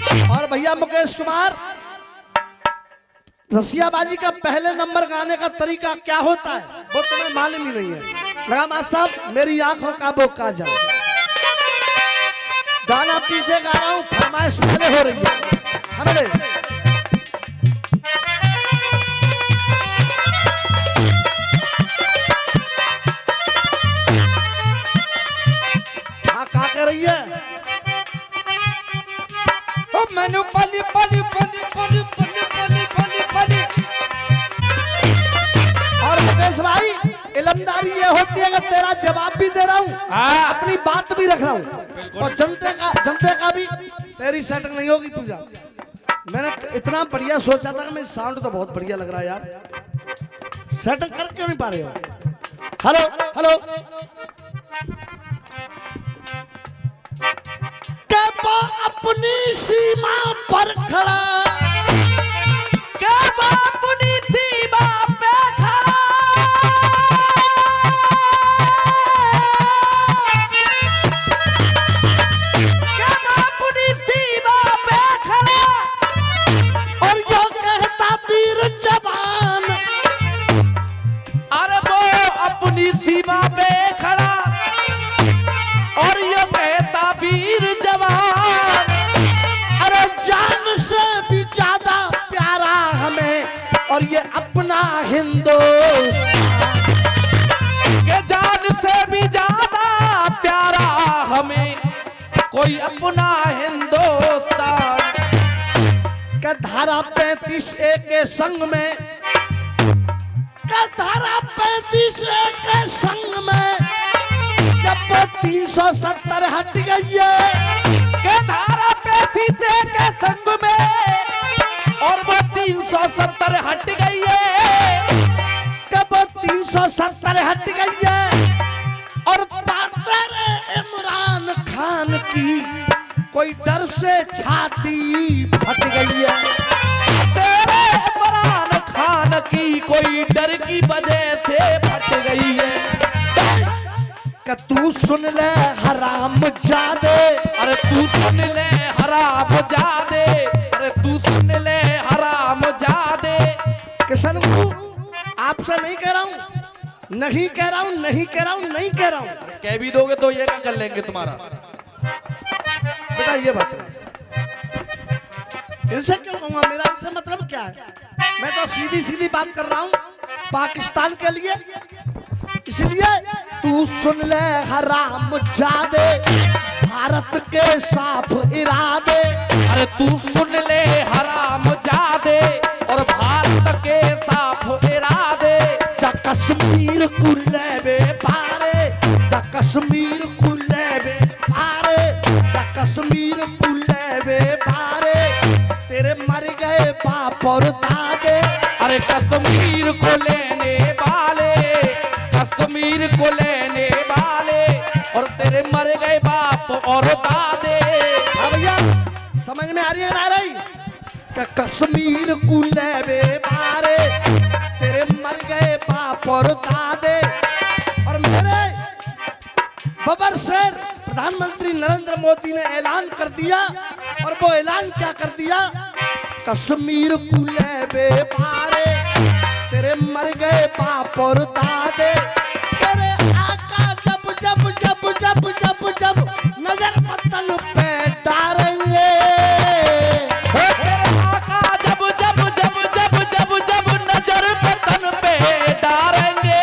और भैया मुकेश कुमार, रसियाबाजी का पहले नंबर गाने का तरीका क्या होता है वो तुम्हें मालूम ही नहीं है। लगा मास्टर साहब, मेरी आंखों का वो काजल, गाना पीछे गा रहा हूँ, फरमाइश पहले हो रही है। हमने हाँ क्या कह रही है? ओ मैनू पली पली पली पली पली पली पली पली। और मुकेश भाई, इलमदारी ये होती है कि तेरा जवाब भी दे रहा हूँ, अपनी बात भी रख रहा हूँ, और जनते का भी। तेरी सेटिंग नहीं होगी पूजा। मैंने इतना बढ़िया सोचा था कि मेरी साउंड तो बहुत बढ़िया लग रहा है यार, सेटिंग कर क्यों नहीं पा रहे हो? हेलो हेलो, कैपा अपनी सीमा पर खड़ा, कैपा अपनी सीमा पे खड़ा, कैपा अपनी सीमा पे खड़ा, और यो कहता वीर जवान, अरे वो अपनी सीमा पे खड़ा और ये कहता वीर जवान, अरे जान से भी ज्यादा प्यारा हमें और ये अपना हिंदुस्तान, के जान से भी ज्यादा प्यारा हमें कोई अपना हिंदुस्तान। के धारा 35A के संग में, के धारा 35A के संग में जब 370 हट गई है, के धारा पे सीते के संग में और वो 370 हट गई है, कब 370 हट गई है, और तेरे इमरान खान की कोई डर से छाती फट गई है, तेरे इमरान खान की कोई डर की वजह से फट गई है। कि तू सुन ले हराम जादे, अरे तू सुन ले हराम जादे, अरे तू सुन ले हराम जादे। किशन को आपसे नहीं कह रहा हूँ, नहीं कह रहा हूँ, नहीं कह रहा हूँ, नहीं कह रहा हूँ। कह भी दोगे तो ये क्या कर लेंगे तुम्हारा। बेटा ये बात है, इनसे क्यों कहूँगा, मेरा इनसे मतलब क्या है? मैं तो सीधी सीधी बात कर रहा हूँ पाकिस्तान के लिए। इसलिए तू सुन ले हराम जादे, भारत के साफ इरादे, अरे तू सुन ले हराम जादे और भारत के साफ इरादे। जा कश्मीर को लेबे पारे, जा कश्मीर को लेबे पारे, जा कश्मीर को लेबे पारे, तेरे मर गए बाप और दादे। अरे कश्मीर को लेने वाले, कश्मीर को लेने वाले और तेरे मर गए बाप और दादे। हाँ भैया, समझ में आ रही है ना रही? कि कश्मीर को लेबे पारे, तेरे मर गए बाप और दादे। और मेरे बबर शेर प्रधानमंत्री नरेंद्र मोदी ने ऐलान कर दिया, और वो ऐलान क्या कर दिया? कश्मीर को लेबे पारे, तेरे मर गए बाप और दादे। तेरे आका जब जब जब जब जब जब नजर वतन पे डालेंगे, तेरे आका जब जब जब जब जब जब नजर वतन पे डालेंगे,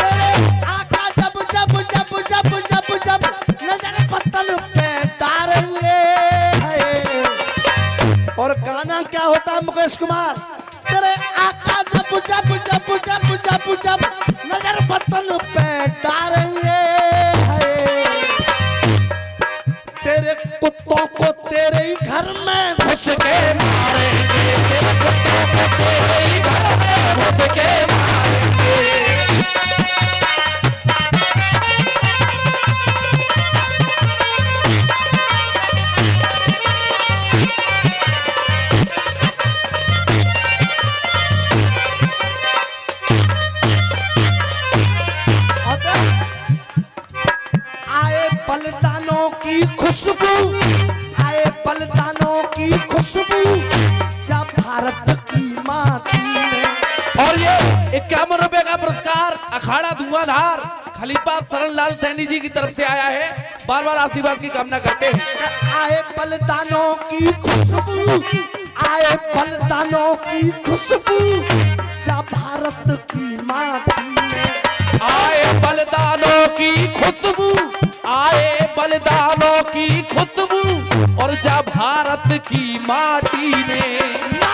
तेरे आका जब जब जब जब जब जब नजर वतन पे डालेंगे। और गाना क्या होता है मुकेश कुमार? तेरे आका जब जब जब जब जब जब नजर वतन पे डालेंगे, तेरे कुत्तों को तेरे ही घर में घुस के मारेंगे, तेरे कुत्तों को तेरे ही घर में घुस के मारेंगे। आए बलिदानों की खुशबू, आए बलिदानों की खुशबू जब भारत की माटी में। और ये 51 रुपए का पुरस्कार अखाड़ा धुआंधार खलीफा शरण लाल सैनी जी की तरफ से आया है। बार बार आशीर्वाद की कामना करते हैं। आए बलिदानों की खुशबू, आए बलिदानों की खुशबू जब भारत की माटी में। आए बलिदानों की खुशबू, आए बलिदानों की खुशबू और जा भारत की माटी में। ना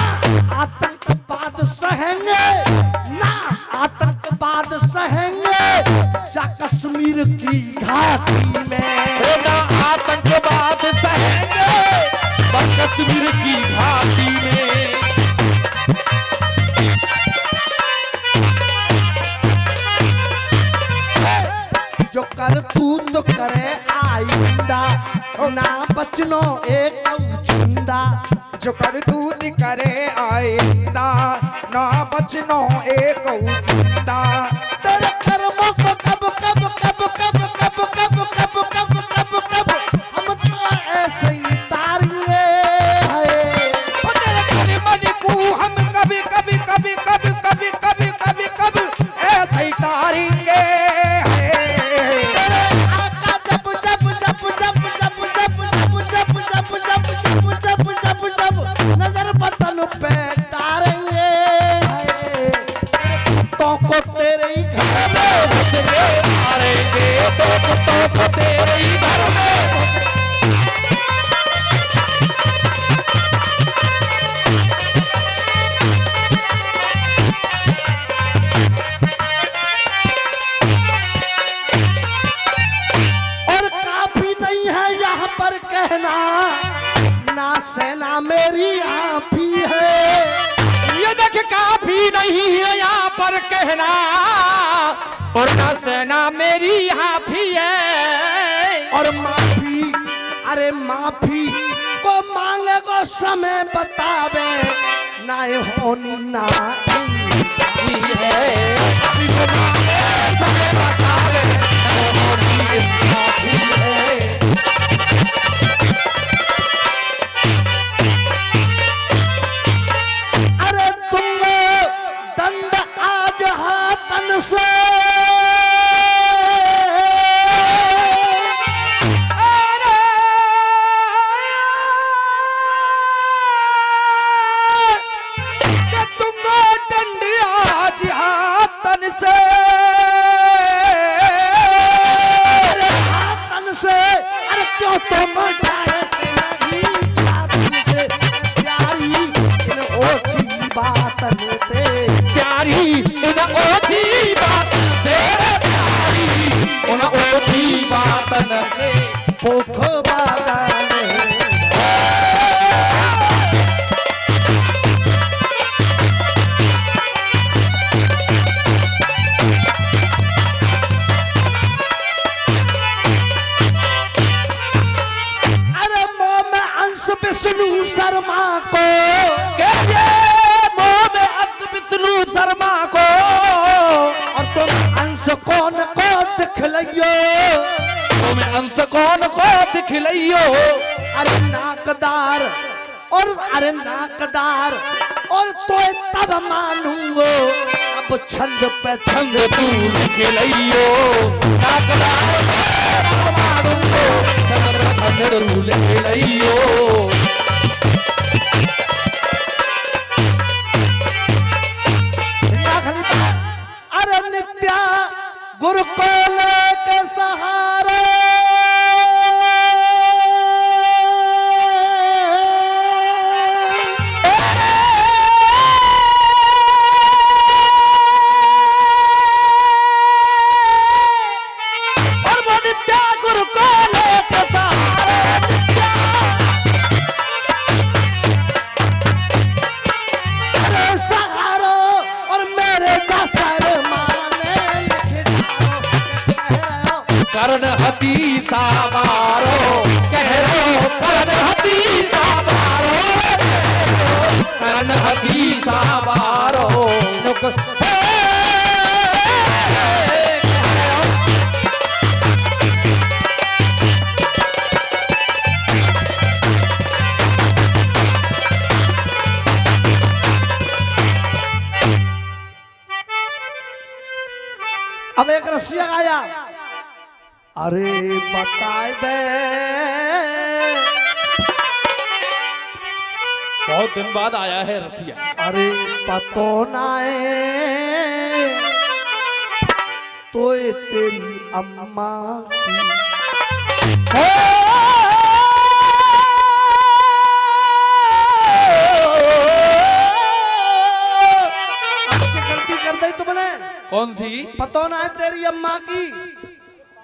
आतंकवाद सहेंगे, ना आतंकवाद सहेंगे जा कश्मीर की घाटी में। ना आतंकवाद सहेंगे बस कश्मीर की घाटी में। जो कर तू तो करे आइंदा, ना बचनो एक चुंदा। जो कर दूत करे आइंदा, ना बचनो एक जिंदा। तेरे कर्मों को कब कब कब कब कब कब कब कब कब कब हम तो ऐसे ही तारेंगे। ओ तेरे कर्मन को हम कभी कभी कभी कभी कभी कभी कभी कभी ऐसे ही तारेंगे। नजर बतन पे तारेंगे कुत्तों को तेरे ही घर में मारेंगे तो कुत्तों को तेरे ही घर में। और काफी नहीं है यहाँ पर कहना, ना सेना मेरी आप ही है। ये देख काफी नहीं है यहाँ पर कहना, और ना सेना मेरी यहाँ भी है। और माफी, अरे माफी को मांगे को समय बतावे, ना ये होनी ना इंसानी है। अभी तो मांगे समय बतावे, ना होनी इंसानी है। अरे तुम दंड आज हाथन से तुम डरते नहीं हाथन से। प्यारी इन ओछी बातन ते, प्यारी इन ओछी बातन से, प्यारी इन ओछी बातन से। भूख बातन विष्णु शर्मा को, मोह में अंश विष्णु शर्मा को। और तुम अंश कौन को दिखलाइयो, तुम अंश कौन को दिखलाइयो। अरे नाकदार, और अरे नाकदार, और तो तब मानूंगो अब छंद पे छंद तू लिखलाइयो। नाकदार मारूंगो छंद पे छंद तू लिखलाइयो। अरे नित्या गुरुकुल के सहारे और वो नित्या गुरुकुल के सहारे सहारो और मेरे दसर माने लिख डालो। रसिया गाया, अरे बता दे बहुत दिन बाद आया है रसिया। अरे पतो नाए तो ये तेरी अम्मा की गलती कर दी तुमने। कौन सी? पतो ना है तेरी अम्मा की।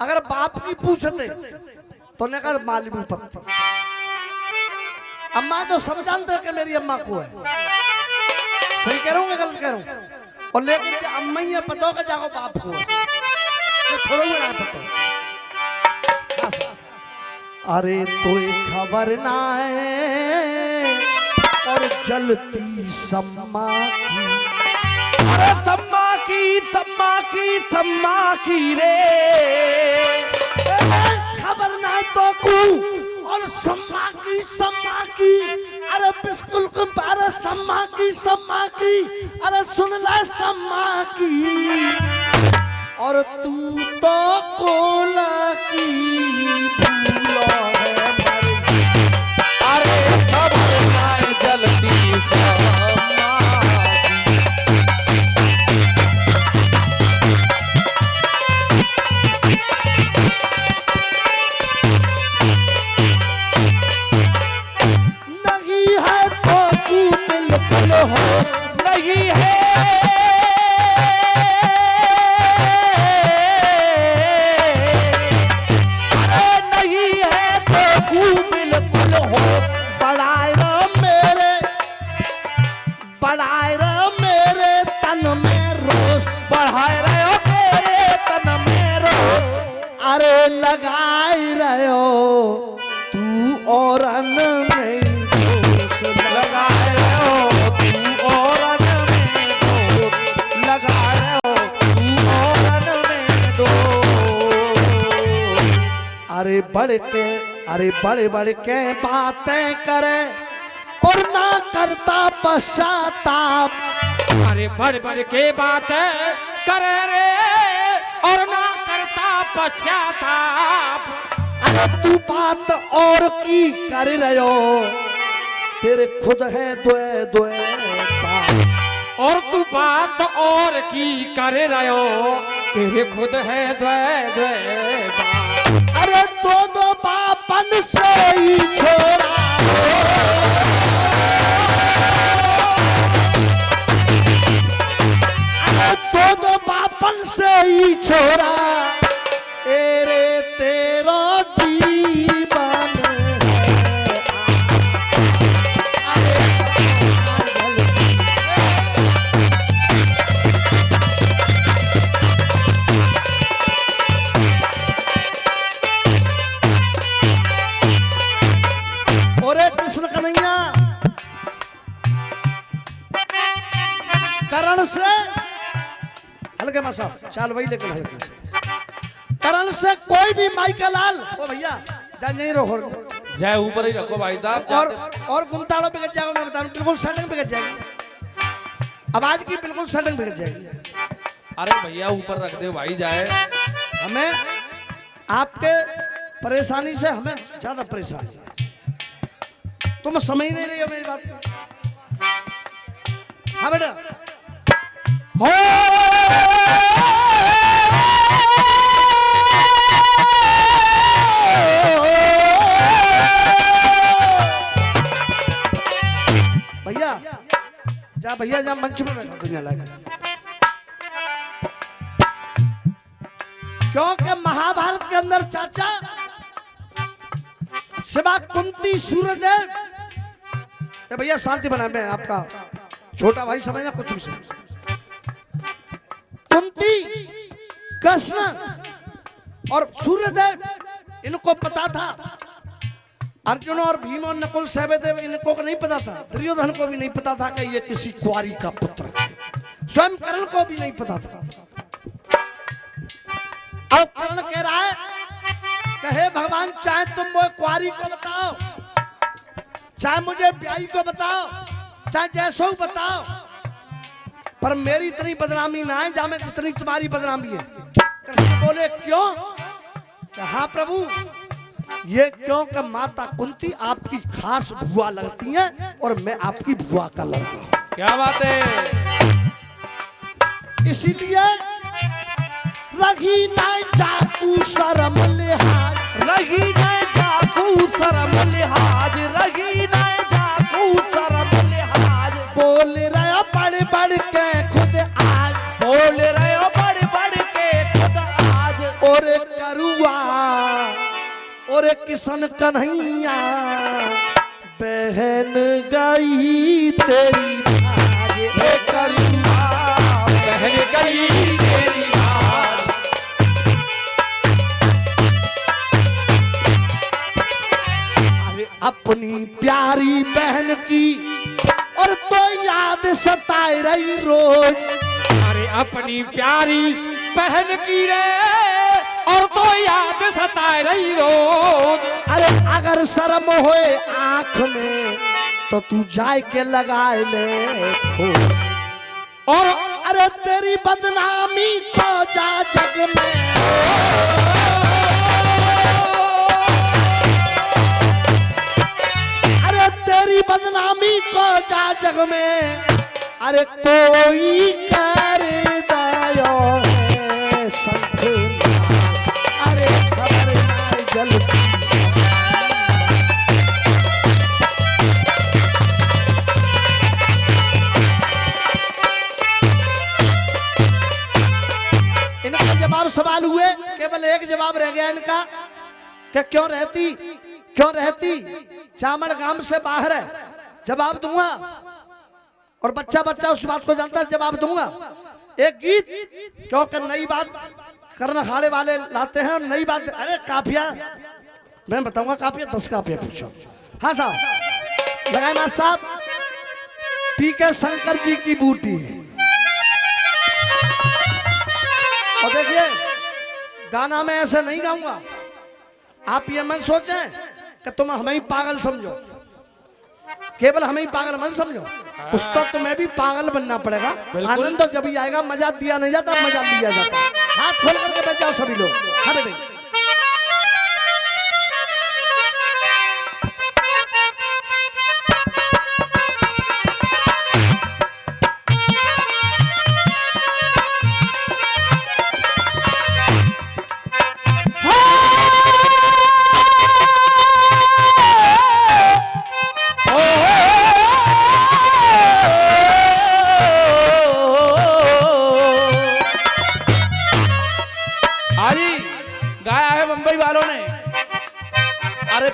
अगर बाप की पूछते तो ने कहा मालूम ही पता। अम्मा तो सब जानते कि मेरी अम्मा को है। सही कह रहा हूँ गलत कह रहा हूँ? और लेकिन जो अम्मा ही है पता हो जाओ बाप को है तो छोड़ोगे ना पता। अरे तो खबर ना है और जलती सम्मा की। अरे सम्मा की सम्मा की सम्मा की रे, खबर ना तो कू और सम्मा की। अरे बिल्कुल को बारह सम्मा की। अरे सुन ले सम्मा की। और तू तो कोला की भूलो है मर। अरे खबर ना है जलती सम्मा की। नहीं है तो तू बिल्कुल होश नहीं है, अरे नहीं है तो तू बिल्कुल होश। बढ़ाए रो मेरे तन में रोश। बढ़ाए रहे हो मेरे तन में रोश। अरे लगाए रहे हो तू और नहीं दोष लगा रहे हो तू और में दो, लगा रहे हो तू और में दो। अरे बड़े के बातें करे और ना करता पश्चाताप। अरे बड़ के बात करे रे और ना करता पश्चाताप। अरे तू बात और की कर रहे हो तेरे खुद है द्वे बाप। और तू बात और की कर रहे हो तेरे खुद है द्वे बाप। अरे दो बापन से ही छोड़ा। अरे दो बापन से ही छोड़ा। एरे तेरा जीवन ओरे कृष्ण कन्हैया करण से हल्के में साहब चाल वही लेकिन हल्के से करण से कोई भी माई का लाल ओ भैया जान नहीं रखो जय ऊपर ही रखो भाई साहब। और गुमताड़ों पे गज जाएगा। मैं बता रहा हूँ बिल्कुल सेटिंग पे गज जाएगी। आवाज की बिल्कुल सेटिंग पे गज जाएगी। अरे भैया ऊपर रख दे भाई जाए। हमें आपके परेशानी से हमें ज्यादा परेशानी है। तुम समझ नहीं रही हो मेरी बात को। हाँ बेटा हो भैया जा मंच में बैठा दुनिया लगा। क्योंकि महाभारत के अंदर चाचा सिवा कुंती सूर्यदेव। भैया शांति बनाए, मैं आपका छोटा भाई समझना कुछ भी समझ। कुंती कृष्ण और सूर्यदेव इनको पता था। अर्जुन और भीम और नकुल सहदेव इनको नहीं पता था। दुर्योधन को भी नहीं पता था कि ये किसी कुंवारी का पुत्र है। स्वयं कर्ण को भी नहीं पता था। अब कर्ण कह रहा है कहे भगवान चाहे तुम वो कुंवारी को बताओ, चाहे मुझे ब्याही को बताओ, चाहे जैसो बताओ, पर मेरी इतनी बदनामी ना है जहां में जितनी तुम्हारी बदनामी है। कृष्ण बोले क्यों? हाँ प्रभु, ये क्यों कि माता कुंती आपकी खास बुआ लगती हैं और मैं आपकी बुआ का लड़का हूं। क्या बात है। इसीलिए रही ना जाकू शर्म लिहाज, रही न जाकू शर्म लिहाज, रही न जाकू शर्म लिहाज। बोल रहे बड़ बड़ के खुद आज, बोल रहे हो बड़ बड़ के खुद आज। और करुआ और किशन कन्हैया बहन गई तेरी भाज, हे करुआ बहन गई तेरी बात। अरे अपनी प्यारी बहन की और तो याद सताए रही रोज। अरे अपनी प्यारी बहन की रे और तो याद सताए रही रोज। अरे अगर शर्म होए आंख में तो तू जाए के लगाए ले खोज। और अरे तेरी बदनामी को जा जग में, अरे तेरी बदनामी को जा जग में। अरे कोई कर दयो है शंखनाद, अरे खबर ना जलती इनका जवाब सवाल हुए, केवल एक जवाब रह गया इनका कि क्यों रहती चामड़ गांव से बाहर है। जवाब दूंगा और बच्चा बच्चा उस बात को जानता है, जवाब दूंगा। एक गीत क्योंकि नई बात करना अखाड़े वाले लाते हैं और नई बात। अरे काफिया मैं बताऊंगा, काफिया 10 काफिया पूछो। हाँ साहब लगाए मास्टर साहब, पीके शंकर जी की बूटी। और देखिए गाना मैं ऐसे नहीं गाऊंगा, आप ये मत सोचें कि तुम हमें ही पागल समझो, केवल हमें ही पागल मत समझो। कुछ तो तुम्हें भी पागल बनना पड़ेगा। आनंद तो जब ही आएगा, मजा दिया नहीं जाता, मजा लिया जाता। हाथ खोल करके बैठ जाओ सभी लोग। हाँ बेटे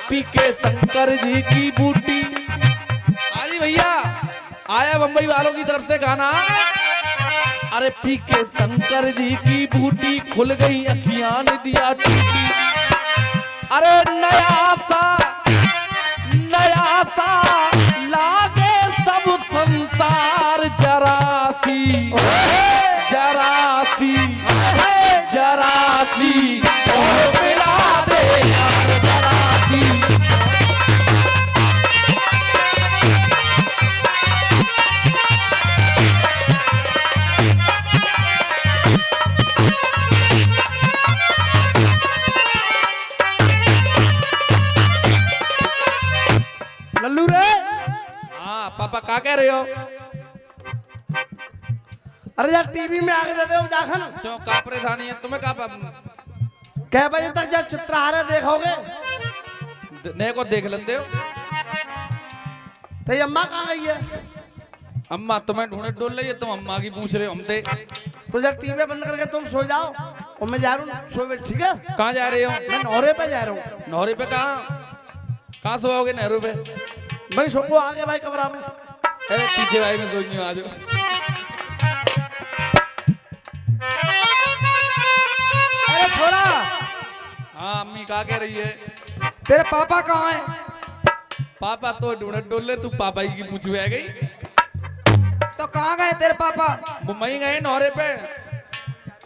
पीके शंकर जी की बूटी। अरे भैया आया बम्बई वालों की तरफ से गाना। अरे पीके शंकर जी की बूटी, खुल गई अखियां ने दिया टूटी। अरे नया सा लागे सब संसार जरासी जरासी जरासी और मिला दे यार जरासी। लल्लू रे। हाँ पापा क्या कह रहे हो? अरे यार टीवी में आगे दे दो जाखन। क्यों क्या परेशानी है तुम्हें? क्या कै बजे तक जब चित्रहारे देखोगे? ने को देख लेते हो। तो ये अम्मा कहाँ गई है? अम्मा तुम्हें ढूंढे डोल रही है, तुम अम्मा की पूछ रहे हो हमसे। तो जब टीवी बंद करके तुम सो जाओ और मैं जा रहा हूँ सोए। ठीक है कहाँ जा रहे हो? मैं नौरे पे जा रहा हूँ। नौरे पे कहाँ सोओगे? नेहरू पे? भाई सोको आगे भाई कमरा में। अरे पीछे भाई में सोचनी आज। अरे छोरा, हाँ अम्मी क्या कह रही है? तेरे पापा कहाँ हैं? पापा तो ढूंढे डोल ले, तू पापा की पूछ में आ गई। तो कहाँ गए तेरे पापा? मुंबई गए नौरे पे।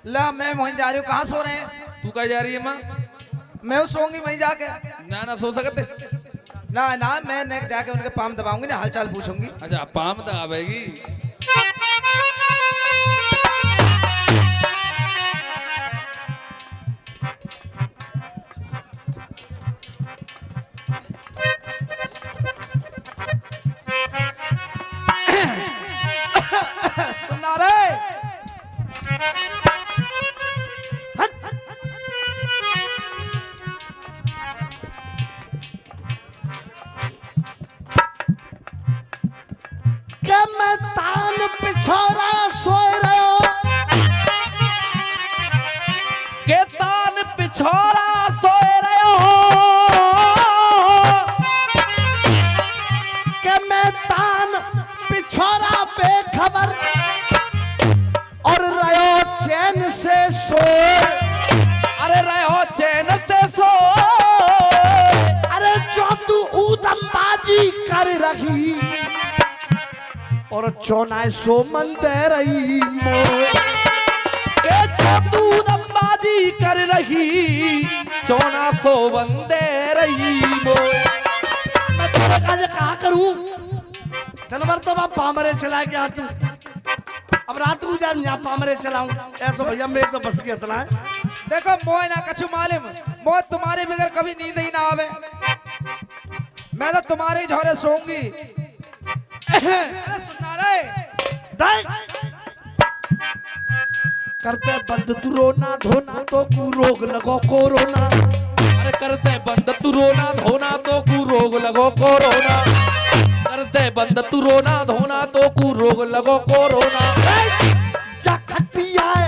ला मैं वहीं जा रही हूँ। कहाँ सो रहे हैं? तू कहाँ जा रही है माँ? मैं सोऊंगी वहीं जाके। ना सो सकते। ना ना मैं नेक जाके उनके पाम दबाऊंगी ना, हालचाल पूछूंगी। अच्छा पाम दबाएगी। छोरा बेखबर और रहो चैन से सो। अरे रहो चैन से सो। अरे जो तू ऊधमबाजी कर रही और चौनाए सो मन दे रही मोर। के जो तू ऊधमबाजी कर रही चौना सो बंदे रही मोर। मैं तेरे काज कहा करूं दिन भर तो मैं पामरे चला के तू अब रात को जान यहाँ पामरे चलाऊं ऐसा भैया मेरे तो बस के इतना है। देखो मोय ना कछु मालूम मोय तुम्हारे बगैर कभी नींद ही ना आवे। मैं तो तुम्हारे ही झोरे सोऊंगी। अरे सुनना रे देख करते बंद तू रोना धोना तो कु रोग लगो कोरोना। अरे करते बंद तू रोना धोना तो कु रोग लगो कोरोना। करते बंद तू रोना धोना तो कु रोग लगो कोरोना। जा खटिया है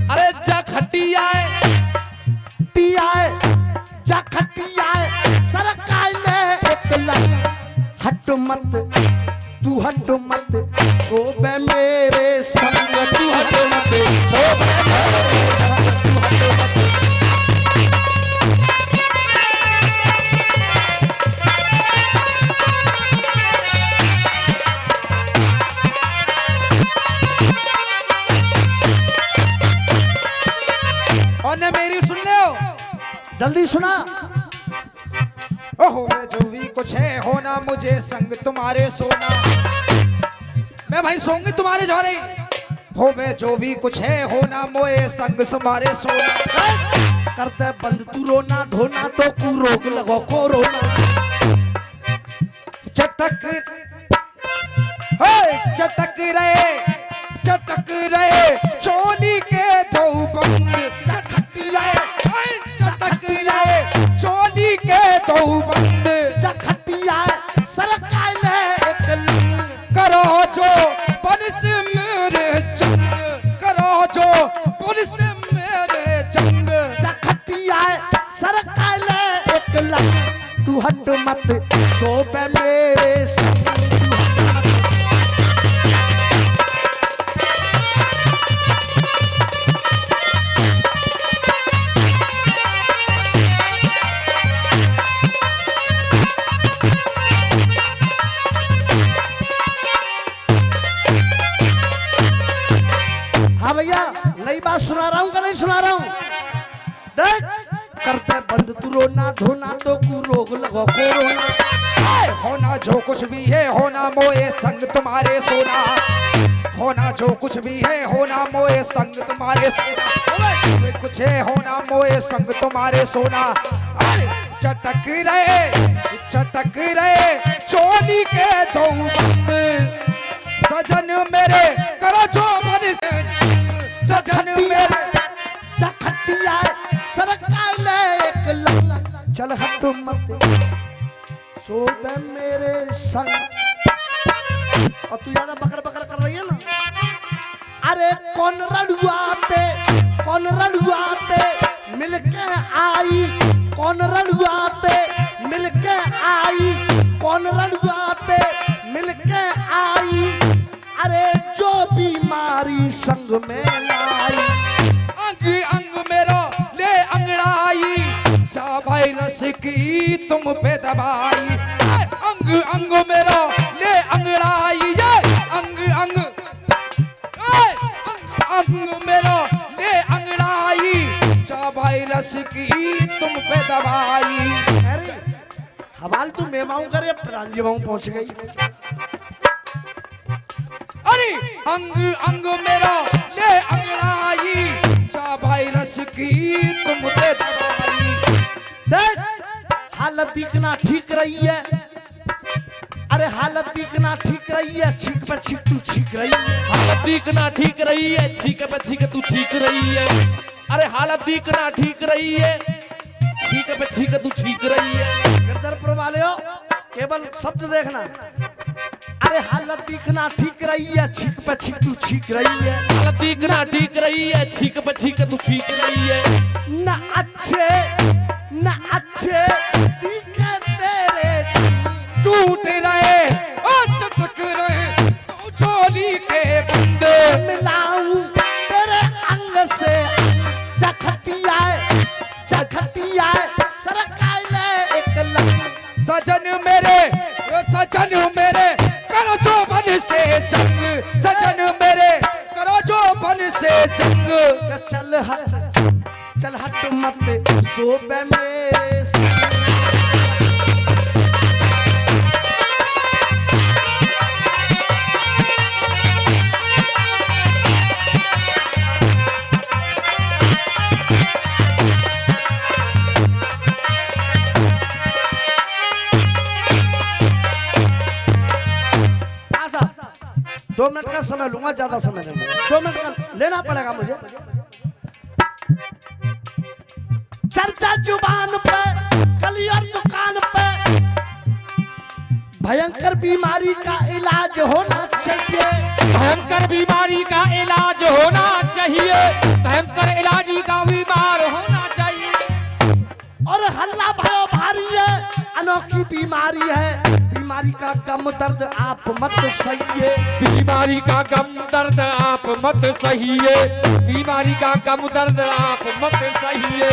अरे जा खटिया टिया है जा खटिया है सरकार ले एक लग हट मत तू हट मत सोबे मेरे संग तू हट मत सोबे मेरे संग तू हट मत। और ने मेरी सुन ले हो जल्दी सुना। ओहो मैं जो भी कुछ है होना मुझे संग तुम्हारे सोना। मैं भाई सोऊंगी तुम्हारे झोरे। हो मैं जो भी कुछ है होना मोए संग तुम्हारे सोना। करते बंद तू रोना धोना तो कु रोग लगो कोरोना। चटक चटक रहे चोली के दो बंद। चटक रहे चोली के दो बंद। खटिया सरकार ले एक लंग करो जो पुलिस मेरे जंग। करो जो पुलिस मेरे जंग। खटिया सरकार ले एक लंग तू हट मत सोबे मेरे संग। हाँ भैया नई बात सुना रहा हूँ कि नहीं सुना रहा हूँ। देख करते बंद तू रोना धोना तो कु रोग लगो कोरोना। होना जो कुछ भी है होना मोए संग तुम्हारे सोना। होना जो कुछ भी है होना मोए संग तुम्हारे सोना। जो कुछ है होना मोए संग तुम्हारे सोना। अरे चटक रहे चोली के दो बंद। सजन मेरे करो जो बन से सजन मेरे। खटिया सरकार ले एक लंग चल हट मत सोबे मेरे संग। और तू ज्यादा बकर बकर कर रही है ना। अरे कौन रड़ुआते मिलके आई। कौन रड़ुआते मिलके आई। कौन रड़ुआते मिलके आई। अरे जो बीमारी संग में लाई। अंग अंग मेरा ले अंगड़ाई। सा वायरस की तुम पे दवाई। अंग अंग मेरा ले अंगड़ाई। अंग अंग अंग मेरा ले अंगड़ाई। सा वायरस की तुम पे दवाई। अरे हवाल तू मेमाऊ करे प्रांजीवाऊ पहुंच गई। अरे अंग अंग मेरा ले अंगड़ाई। सा वायरस की तुम पे दवाई। देख हालत दिखना ठीक रही है। अरे हालत दिखना ठीक रही है छीक पे छीक तू छीक रही है। हालत दिखना ठीक रही है छीक पे छीक तू छीक रही है। अरे हालत दिखना ठीक रही है छीक पे छीक तू छीक रही है। गिरधरपुर वाले हो केवल शब्द देखना। अरे हालत दिखना ठीक रही है छीक पे छीक तू छीक रही है। हालत दिखना ठीक रही है छीक पे छीक तू छीक रही है। न अच्छे दिखे तेरे सजन मेरे करो जो मन से जंग, सजन मेरे करो जो मन से जंग। क्या चल हट मत सोबे मेरे संग। आशा 2 मिनट का समय लूंगा, ज्यादा समय नहीं लूंगा, 2 मिनट का लेना पड़ेगा मुझे। चर्चा जुबान पे गली और दुकान पे भयंकर बीमारी का इलाज होना चाहिए, भयंकर बीमारी का इलाज होना चाहिए, भयंकर इलाजी का बीमार होना चाहिए। और हल्ला भयो भारी है, अनोखी बीमारी है, बीमारी का गम दर्द आप मत सहिए, बीमारी का गम दर्द आप मत सहिए, बीमारी का गम दर्द आप मत सहिए।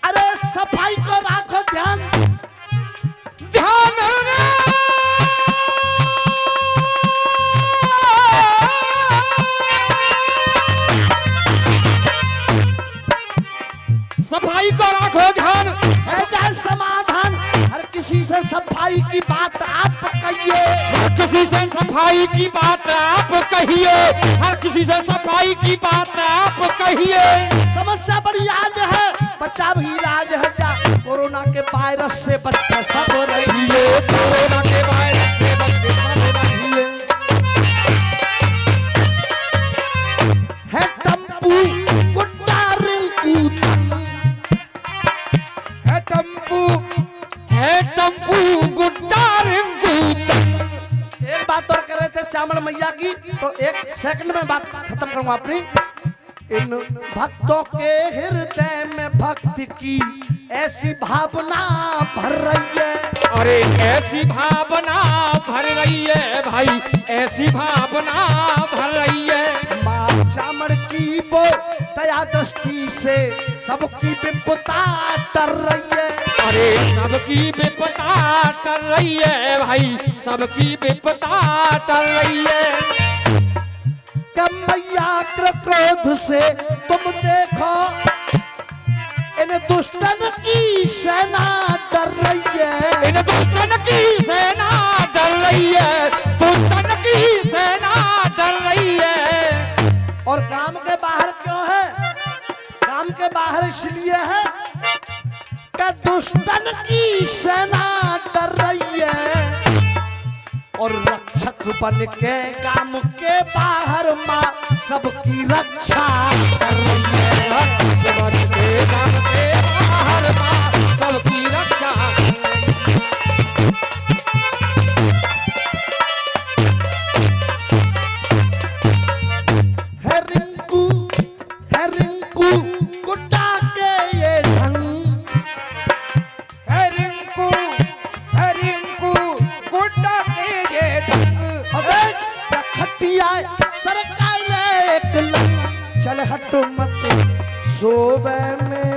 अरे सफाई को राखो ध्यान, ध्यान सफाई को राखो ध्यान, है जाए समाधान। हर किसी से सफाई की बात आप कहिए, हर किसी से सफाई की बात आप कहिए, हर किसी से सफाई की बात आप कहिए। समस्या बड़ी आज है, बचाव ही इलाज है, जा कोरोना के वायरस से बच कर सब रहिए, कोरोना के वायरस से बच के सब रहिए। है टम्पू गुड्डा रिंकू है टम्पू है टम्पू गुड्डा रिंकू। एक बात और कर रहे थे चामड़ मैया की, तो 1 सेकंड में बात खत्म करूंगा अपनी। इन भक्तों के हृदय में भक्ति की ऐसी भावना भर रही है, अरे ऐसी भावना भर रही है भाई, ऐसी भावना भर रही है। माँ चामड़ की वो दया दृष्टि से सबकी विपदा टर रही है, अरे सबकी विपदा टर रही है भाई, सबकी विपदा टर रही है। कब मैया क्रोध से तुम देखो इन दुष्टन की सेना डर रही है, इन दुष्टन की सेना डर रही है, दुष्टन की सेना डर रही है। और काम के बाहर क्यों है? काम के बाहर इसलिए है कि दुष्टन की सेना डर रही है, और रक्षक बन के काम के बाहर माँ सबकी रक्षा कर रही है, रक्षक बन के काम के बाहर माँ सबकी रक्षा कर रही है रिंकू गुड्डा के ये ढंग, है रिंकू गुड्डा के ये ढंग। अबे खटिया सरकाई ले एक लंग, चल हट मत सोबे में